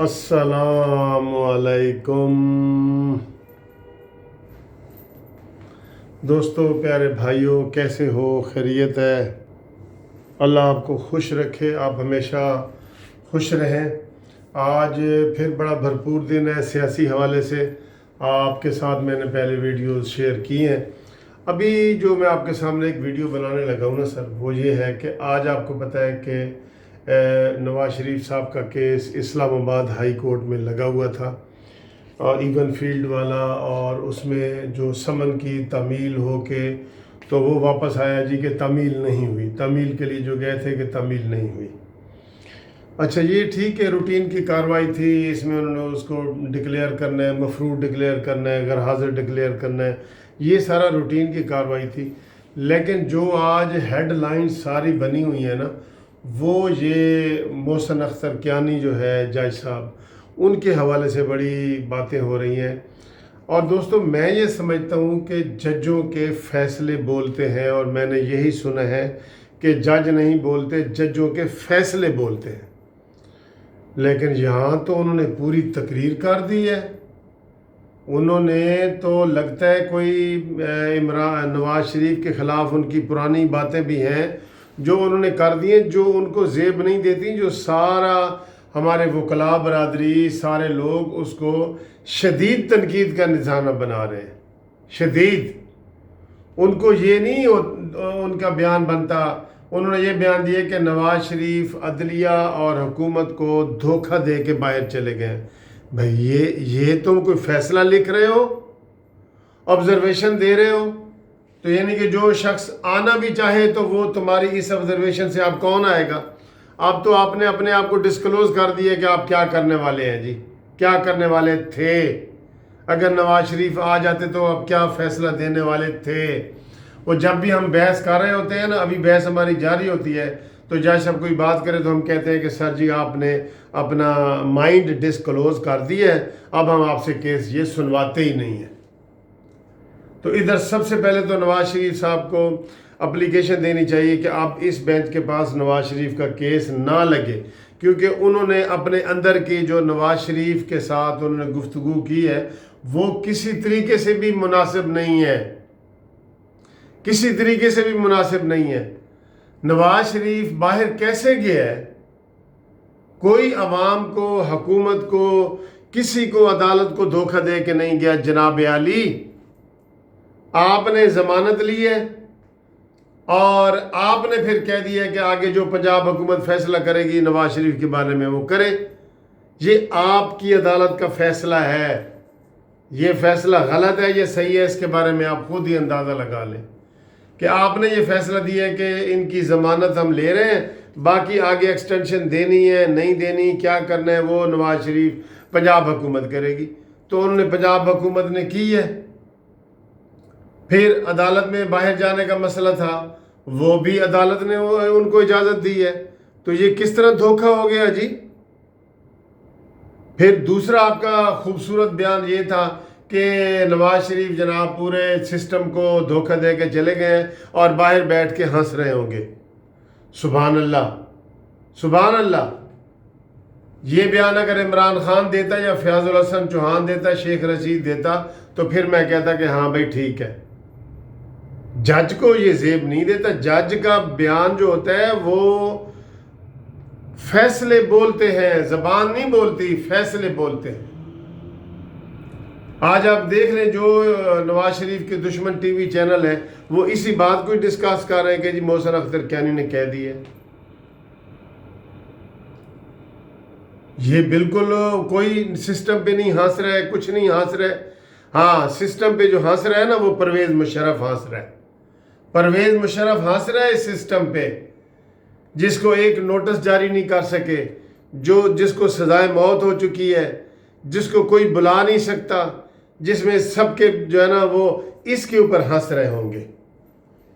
السلام علیکم دوستو، پیارے بھائیوں، کیسے ہو؟ خیریت ہے؟ اللہ آپ کو خوش رکھے، آپ ہمیشہ خوش رہیں۔ آج پھر بڑا بھرپور دن ہے سیاسی حوالے سے۔ آپ کے ساتھ میں نے پہلے ویڈیوز شیئر کی ہیں۔ ابھی جو میں آپ کے سامنے ایک ویڈیو بنانے لگا ہوں نا سر، وہ یہ ہے کہ آج آپ کو پتہ ہے کہ نواز شریف صاحب کا کیس اسلام آباد ہائی کورٹ میں لگا ہوا تھا، اور ایون فیلڈ والا، اور اس میں جو سمن کی تعمیل ہو کے تو وہ واپس آیا جی کہ تعمیل نہیں ہوئی، تعمیل کے لیے جو گئے تھے کہ تعمیل نہیں ہوئی۔ اچھا، یہ ٹھیک ہے، روٹین کی کارروائی تھی، اس میں انہوں نے اس کو ڈکلیئر کرنا ہے، مفروض ڈکلیئر کرنا ہے، غیر حاضر ڈکلیئر کرنا ہے، یہ سارا روٹین کی کارروائی تھی۔ لیکن جو آج ہیڈ لائن ساری بنی ہوئی ہیں نا، وہ یہ محسن اختر کیانی جو ہے جج صاحب، ان کے حوالے سے بڑی باتیں ہو رہی ہیں۔ اور دوستو، میں یہ سمجھتا ہوں کہ ججوں کے فیصلے بولتے ہیں، اور میں نے یہی سنا ہے کہ جج نہیں بولتے، ججوں کے فیصلے بولتے ہیں۔ لیکن یہاں تو انہوں نے پوری تقریر کر دی ہے۔ انہوں نے تو لگتا ہے کوئی نواز شریف کے خلاف ان کی پرانی باتیں بھی ہیں جو انہوں نے کر دی ہیں، جو ان کو زیب نہیں دیتی، جو سارا ہمارے وکلاء برادری سارے لوگ اس کو شدید تنقید کا نشانہ بنا رہے ہیں۔ شدید ان کو یہ نہیں ان کا بیان بنتا، انہوں نے یہ بیان دیا کہ نواز شریف عدلیہ اور حکومت کو دھوکہ دے کے باہر چلے گئے۔ بھئی یہ تم کوئی فیصلہ لکھ رہے ہو، آبزرویشن دے رہے ہو، تو یعنی کہ جو شخص آنا بھی چاہے تو وہ تمہاری اس آبزرویشن سے آپ کون آئے گا؟ اب تو آپ نے اپنے آپ کو ڈسکلوز کر دیا کہ آپ کیا کرنے والے ہیں جی، کیا کرنے والے تھے۔ اگر نواز شریف آ جاتے تو آپ کیا فیصلہ دینے والے تھے۔ وہ جب بھی ہم بحث کر رہے ہوتے ہیں نا، ابھی بحث ہماری جاری ہوتی ہے، تو جج صاحب کوئی بات کرے تو ہم کہتے ہیں کہ سر جی آپ نے اپنا مائنڈ ڈسکلوز کر دیا ہے، اب ہم آپ سے کیس یہ سنواتے ہی نہیں ہیں۔ تو ادھر سب سے پہلے تو نواز شریف صاحب کو اپلیکیشن دینی چاہیے کہ آپ اس بینچ کے پاس نواز شریف کا کیس نہ لگے، کیونکہ انہوں نے اپنے اندر کی جو نواز شریف کے ساتھ انہوں نے گفتگو کی ہے وہ کسی طریقے سے بھی مناسب نہیں ہے، کسی طریقے سے بھی مناسب نہیں ہے۔ نواز شریف باہر کیسے گیا ہے؟ کوئی عوام کو، حکومت کو، کسی کو، عدالت کو دھوکہ دے کے نہیں گیا۔ جناب عالی، آپ نے ضمانت لی ہے اور آپ نے پھر کہہ دیا کہ آگے جو پنجاب حکومت فیصلہ کرے گی نواز شریف کے بارے میں وہ کرے۔ یہ آپ کی عدالت کا فیصلہ ہے، یہ فیصلہ غلط ہے یہ صحیح ہے، اس کے بارے میں آپ خود ہی اندازہ لگا لیں کہ آپ نے یہ فیصلہ دیا ہے کہ ان کی ضمانت ہم لے رہے ہیں، باقی آگے ایکسٹینشن دینی ہے نہیں دینی، کیا کرنا ہے وہ نواز شریف پنجاب حکومت کرے گی۔ تو انہوں نے پنجاب حکومت نے کی ہے۔ پھر عدالت میں باہر جانے کا مسئلہ تھا، وہ بھی عدالت نے ان کو اجازت دی ہے۔ تو یہ کس طرح دھوکہ ہو گیا جی؟ پھر دوسرا آپ کا خوبصورت بیان یہ تھا کہ نواز شریف جناب پورے سسٹم کو دھوکہ دے کے چلے گئے اور باہر بیٹھ کے ہنس رہے ہوں گے۔ سبحان اللہ، سبحان اللہ۔ یہ بیان اگر عمران خان دیتا یا فیاض الحسن چوہان دیتا، شیخ رشید دیتا، تو پھر میں کہتا کہ ہاں بھائی ٹھیک ہے۔ جج کو یہ زیب نہیں دیتا۔ جج کا بیان جو ہوتا ہے وہ فیصلے بولتے ہیں، زبان نہیں بولتی، فیصلے بولتے ہیں۔ آج آپ دیکھ لیں جو نواز شریف کے دشمن ٹی وی چینل ہے وہ اسی بات کو ہی ڈسکس کر رہے ہیں کہ جی محسن اختر کیانی نے کہہ دی ہے۔ یہ بالکل کوئی سسٹم پہ نہیں ہنس رہا ہے، کچھ نہیں ہنس رہا ہے۔ ہاں، سسٹم پہ جو ہنس رہا ہے نا وہ پرویز مشرف ہنس رہا ہے۔ پرویز مشرف ہنس رہا ہے اس سسٹم پہ، جس کو ایک نوٹس جاری نہیں کر سکے، جس کو سزائے موت ہو چکی ہے، جس کو کوئی بلا نہیں سکتا، جس میں سب کے جو ہے نا وہ اس کے اوپر ہنس رہے ہوں گے،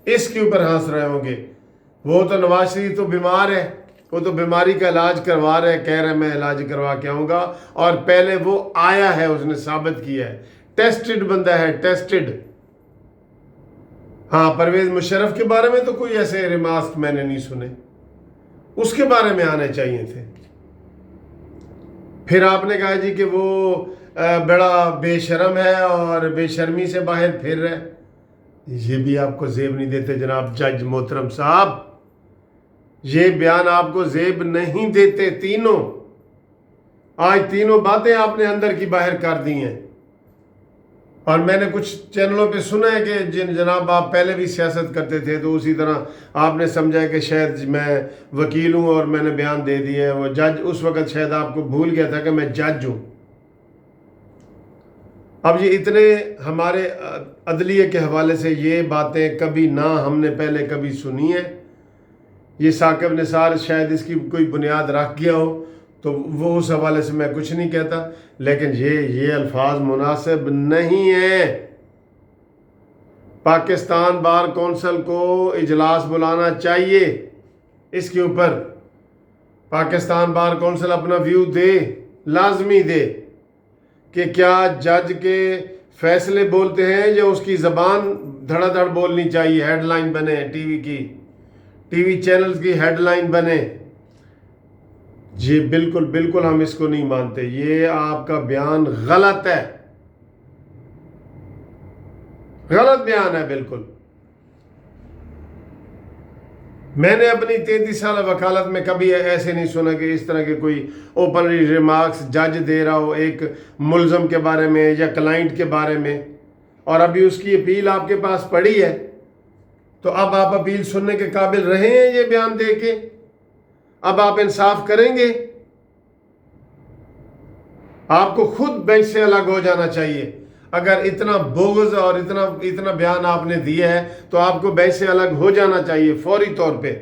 اس کے اوپر ہنس رہے ہوں گے۔ وہ تو نواز شریف تو بیمار ہے، وہ تو بیماری کا علاج کروا رہے، کہہ رہے میں علاج کروا کے آؤں گا، اور پہلے وہ آیا ہے، اس نے ثابت کیا ہے، ٹیسٹڈ بندہ ہے، ٹیسٹڈ۔ ہاں، پرویز مشرف کے بارے میں تو کوئی ایسے ریمارکس میں نے نہیں سنے، اس کے بارے میں آنے چاہیے تھے۔ پھر آپ نے کہا جی کہ وہ بڑا بے شرم ہے اور بے شرمی سے باہر پھر رہے. یہ بھی آپ کو زیب نہیں دیتے جناب جج محترم صاحب، یہ بیان آپ کو زیب نہیں دیتے. تینوں آج تینوں باتیں آپ نے اندر کی باہر کر دی ہیں. اور میں نے کچھ چینلوں پہ سنا ہے کہ جناب آپ پہلے بھی سیاست کرتے تھے، تو اسی طرح آپ نے سمجھا کہ شاید میں وکیل ہوں اور میں نے بیان دے دیا ہے. وہ جج اس وقت شاید آپ کو بھول گیا تھا کہ میں جج ہوں. اب یہ اتنے ہمارے عدلیہ کے حوالے سے یہ باتیں کبھی نہ ہم نے پہلے کبھی سنی ہیں. یہ ثاقب نثار شاید اس کی کوئی بنیاد رکھ گیا ہو، تو وہ اس حوالے سے میں کچھ نہیں کہتا، لیکن یہ الفاظ مناسب نہیں ہیں. پاکستان بار کونسل کو اجلاس بلانا چاہیے. اس کے اوپر پاکستان بار کونسل اپنا ویو دے، لازمی دے کہ کیا جج کے فیصلے بولتے ہیں یا اس کی زبان دھڑا دھڑ بولنی چاہیے. ہیڈ لائن بنے ٹی وی چینلز کی ہیڈ لائن بنے. جی بالکل ہم اس کو نہیں مانتے. یہ آپ کا بیان غلط ہے، غلط بیان ہے بالکل. میں نے اپنی 33 سالہ وکالت میں کبھی ایسے نہیں سنا کہ اس طرح کے کوئی اوپنلی ریمارکس جج دے رہا ہو ایک ملزم کے بارے میں یا کلائنٹ کے بارے میں. اور ابھی اس کی اپیل آپ کے پاس پڑی ہے، تو اب آپ اپیل سننے کے قابل رہے ہیں یہ بیان دے کے؟ اب آپ انصاف کریں گے؟ آپ کو خود بینچ سے الگ ہو جانا چاہیے. اگر اتنا بغض اور اتنا بیان آپ نے دیا ہے تو آپ کو بینچ سے الگ ہو جانا چاہیے فوری طور پہ.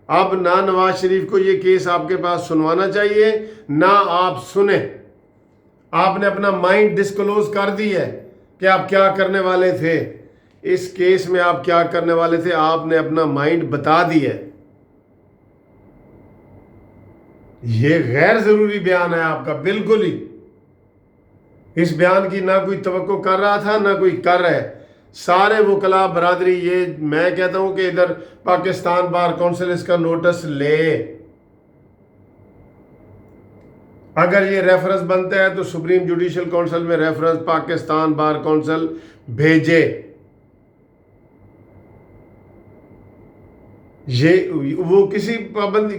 اب نہ نواز شریف کو یہ کیس آپ کے پاس سنوانا چاہیے، نہ آپ سنیں. آپ نے اپنا مائنڈ ڈسکلوز کر دی ہے کہ آپ کیا کرنے والے تھے. اس کیس میں آپ کیا کرنے والے تھے آپ نے اپنا مائنڈ بتا دیا ہے. یہ غیر ضروری بیان ہے آپ کا بالکل ہی. اس بیان کی نہ کوئی توقع کر رہا تھا نہ کوئی کر رہا ہے. سارے وکلاء برادری، یہ میں کہتا ہوں کہ ادھر پاکستان بار کونسل اس کا نوٹس لے. اگر یہ ریفرنس بنتا ہے تو سپریم جوڈیشل کونسل میں ریفرنس پاکستان بار کونسل بھیجے. وہ کسی پابندی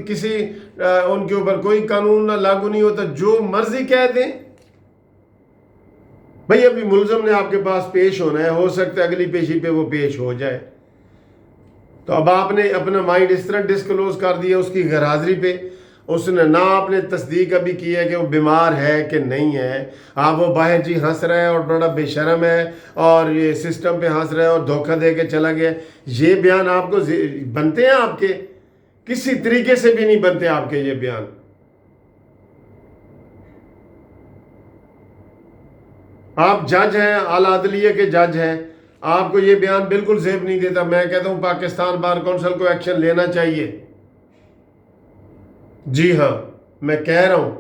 ان کے اوپر کوئی قانون نہ لاگو نہیں ہوتا، جو مرضی کہہ دیں. بھئی ابھی ملزم نے آپ کے پاس پیش ہونا ہے، ہو سکتا ہے اگلی پیشی پہ وہ پیش ہو جائے. تو اب آپ نے اپنا مائنڈ اس طرح ڈسکلوز کر دیا اس کی غیر حاضری پہ. اس نے نہ آپ نے تصدیق ابھی کی ہے کہ وہ بیمار ہے کہ نہیں ہے. آپ وہ باہر جی ہنس رہے ہیں اور بڑا بے شرم ہے اور یہ سسٹم پہ ہنس رہے ہیں اور دھوکہ دے کے چلا گیا. یہ بیان آپ کو بنتے ہیں؟ آپ کے کسی طریقے سے بھی نہیں بنتے آپ کے یہ بیان. آپ جج ہیں، اعلیٰ عدلیہ کے جج ہیں، آپ کو یہ بیان بالکل زیب نہیں دیتا. میں کہتا ہوں پاکستان بار کونسل کو ایکشن لینا چاہیے. جی ہاں، میں کہہ رہا ہوں